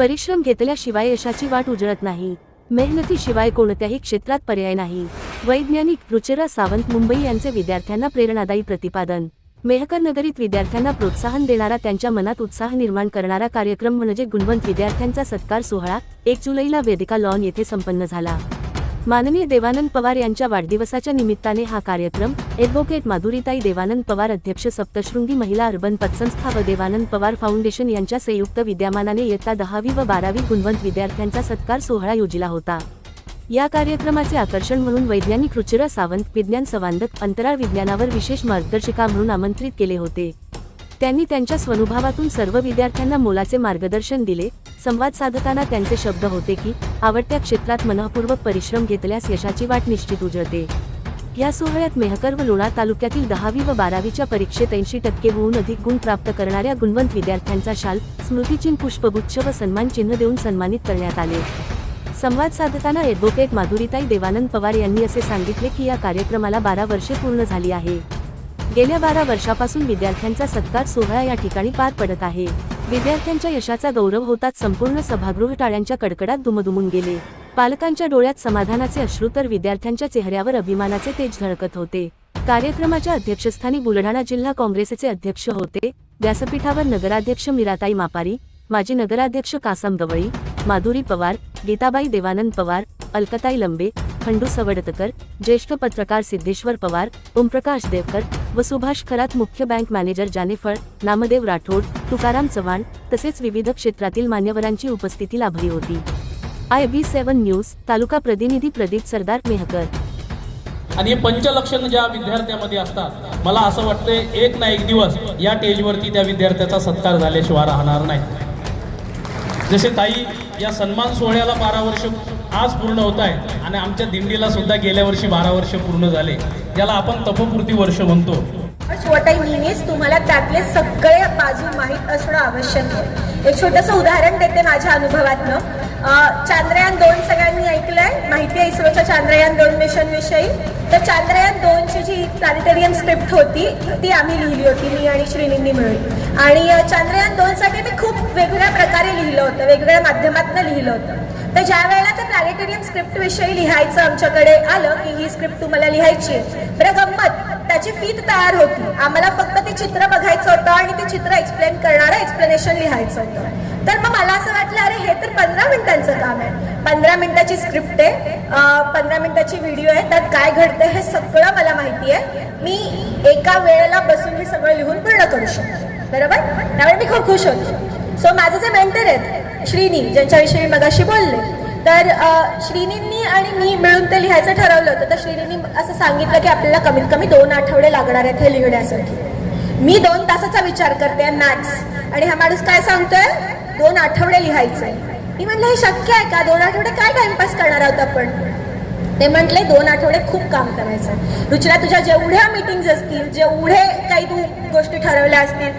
परिश्रम घेतल्याशिवाय यशाची वाट उजळत नाही. मेहनतीशिवाय कोणत्याही क्षेत्रात पर्याय नाही. वैज्ञानिक रुचिरा सावंत मुंबई यांचे विद्यार्थ्यांना प्रेरणादायी प्रतिपादन. मेहकर नगरीत विद्यार्थ्यांना प्रोत्साहन देणारा, त्यांच्या मनात उत्साह निर्माण करणारा कार्यक्रम म्हणजे गुणवंत विद्यार्थ्यांचा सत्कार सोहळा 1 जुलैला वेदिका लॉन येथे संपन्न झाला. माननीय देवानंद पवार यांच्या वाढदिवसाच्या निमित्ताने हा कार्यक्रम ॲडव्होकेट माधुरीताई देवानंद पवार, अध्यक्ष सप्तशृंगी महिला अर्बन पतसंस्था व देवानंद पवार फाउंडेशन यांच्या संयुक्त विद्यमानाने इयत्ता 10वी व 12वी गुणवंत विद्यार्थ्यांचा सत्कार सोहळा योजिला होता. या कार्यक्रमाचे आकर्षण म्हणून वैज्ञानिक रुचिरा सावंत विज्ञान संवादक अंतराळ विज्ञानावर विशेष मार्गदर्शिका म्हणून आमंत्रित केले होते. त्यांनी त्यांच्या स्वानुभवातून सर्व विद्यार्थ्यांना मोलाचे मार्गदर्शन दिले. संवाद साधताना त्यांचे शब्द होते की आवडत्या क्षेत्रात मनःपूर्वक परिश्रम घेतल्यास यशाची वाट निश्चित उजळते. या सोहळ्यात मेहकर व लोणार तालुक्यातील 10वी व 12वीच्या परीक्षेत 80% होऊन अधिक गुण प्राप्त करणाऱ्या गुणवंत विद्यार्थ्यांचा शाल, स्मृतिचिन्ह, पुष्पगुच्छ व सन्मान चिन्ह देऊन सन्मानित करण्यात आले. संवाद साधताना ॲडव्होकेट माधुरीताई देवानंद पवार यांनी असे सांगितले की या कार्यक्रमाला 12 वर्षे पूर्ण झाली आहे. गेल्या 12 वर्षापासून विद्यार्थ्यांचा सत्कार सोहळा या ठिकाणी पार पडत आहे. विद्यार्थ्यांच्या यशाचा गौरव होताच संपूर्ण सभागृह टाळ्यांच्या कडकडात दुमदुमून गेले. पालकांच्या डोळ्यात समाधानाचे अश्रू तर विद्यार्थ्यांच्या चेहऱ्यावर अभिमानाचे तेज झळकत होते. कार्यक्रमाच्या अध्यक्षस्थानी बुलढाणा जिल्हा काँग्रेसचे अध्यक्ष होते. व्यासपीठावर नगराध्यक्ष मीराताई मापारी, माजी नगराध्यक्ष कासम गवळी, माधुरी पवार, गीताबाई देवानंद पवार, अलकाताई लंबे, खंडू सवडतकर, ज्येष्ठ पत्रकार सिद्धेश्वर पवार, ओमप्रकाश देवकर व सुभाष खरात, मुख्य बँक मॅनेजर जानेफळ, नामदेव राठोड, तुकाराम चव्हाण तसेच विविध क्षेत्रातील मान्यवरांची उपस्थिती लाभली होती. IB7 न्यूज तालुका प्रतिनिधी प्रदीप सरदार, मेहकर. आणि पंचलक्षण ज्या विद्यार्थ्यांमध्ये असतात, मला असं वाटतं एक ना एक दिवस या स्टेजवरती त्या विद्यार्थ्याचा सत्कार झाल्याशिवाय राहणार नाही. जसे ताई या सन्मान सोहळ्याला 12 वर्ष आज पूर्ण होत आहेत आणि आमच्या दिंडीला सुद्धा गेल्या वर्षी 12 वर्ष पूर्ण झाले, ज्याला आपण तपपूर्ती वर्ष म्हणतो. छोटा नेहमीच तुम्हाला त्यातले सगळे बाजू माहीत असणं आवश्यक आहे. एक छोटंसं उदाहरण देते माझ्या अनुभवातनं. चांद्रयान 2 सगळ्यांनी ऐकलंय, माहिती आहे इस्रोच्या चांद्रयान 2 मिशन विषयी. तर चांद्रयान 2ची जी प्लॅनेटेरियम स्क्रिप्ट होती ती आम्ही लिहिली होती, मी आणि श्रीनींनी मिळून. आणि चांद्रयान 2साठी मी खूप वेगवेगळ्या प्रकारे लिहिलं होतं, वेगवेगळ्या माध्यमातून लिहिलं होतं. तर ज्या वेळेला ते प्लॅनेटेरियम स्क्रिप्ट विषयी लिहायचं आमच्याकडे आलं की ही स्क्रिप्ट तुम्हाला लिहायची, बरं गंमत, त्याची फीत तयार होती. आम्हाला फक्त ते चित्र बघायचं होतं आणि ते चित्र एक्सप्लेन करणारं एक्सप्लेनेशन लिहायचं होतं. तर मग मला असं वाटलं, अरे हे तर 15 मिनिटांचं काम आहे. 15 मिनिटाची स्क्रिप्ट आहे, 15 मिनिटाची व्हिडिओ आहे, त्यात काय घडतं हे सगळं मला माहिती आहे. मी एका वेळेला बसून हे सगळं लिहून पूर्ण करू शकतो, बरोबर. त्यामुळे मी खूप खुश होते. सो माझे जे मेंटर आहेत श्रीनी, ज्यांच्याविषयी मी मगाशी बोलले, तर श्रीनींनी आणि मी मिळून ते लिहायचं ठरवलं होतं. तर श्रीनींनी असं सांगितलं की आपल्याला कमीत कमी 2 आठवडे लागणार आहेत हे लिहिण्यासाठी. मी 2 तासाचा विचार करते मॅथ्स, आणि हा माणूस काय सांगतोय 2 आठवडे लिहायचंय. मी म्हटलं हे शक्य आहे का? 2 आठवडे काय टाइमपास करणार आहोत आपण? ते म्हटले 2 आठवडे खूप काम करायचं. रुचिरा, तुझ्या जेवढ्या मीटिंग्स असतील, जेवढे काही तू गोष्टी ठरवल्या असतील,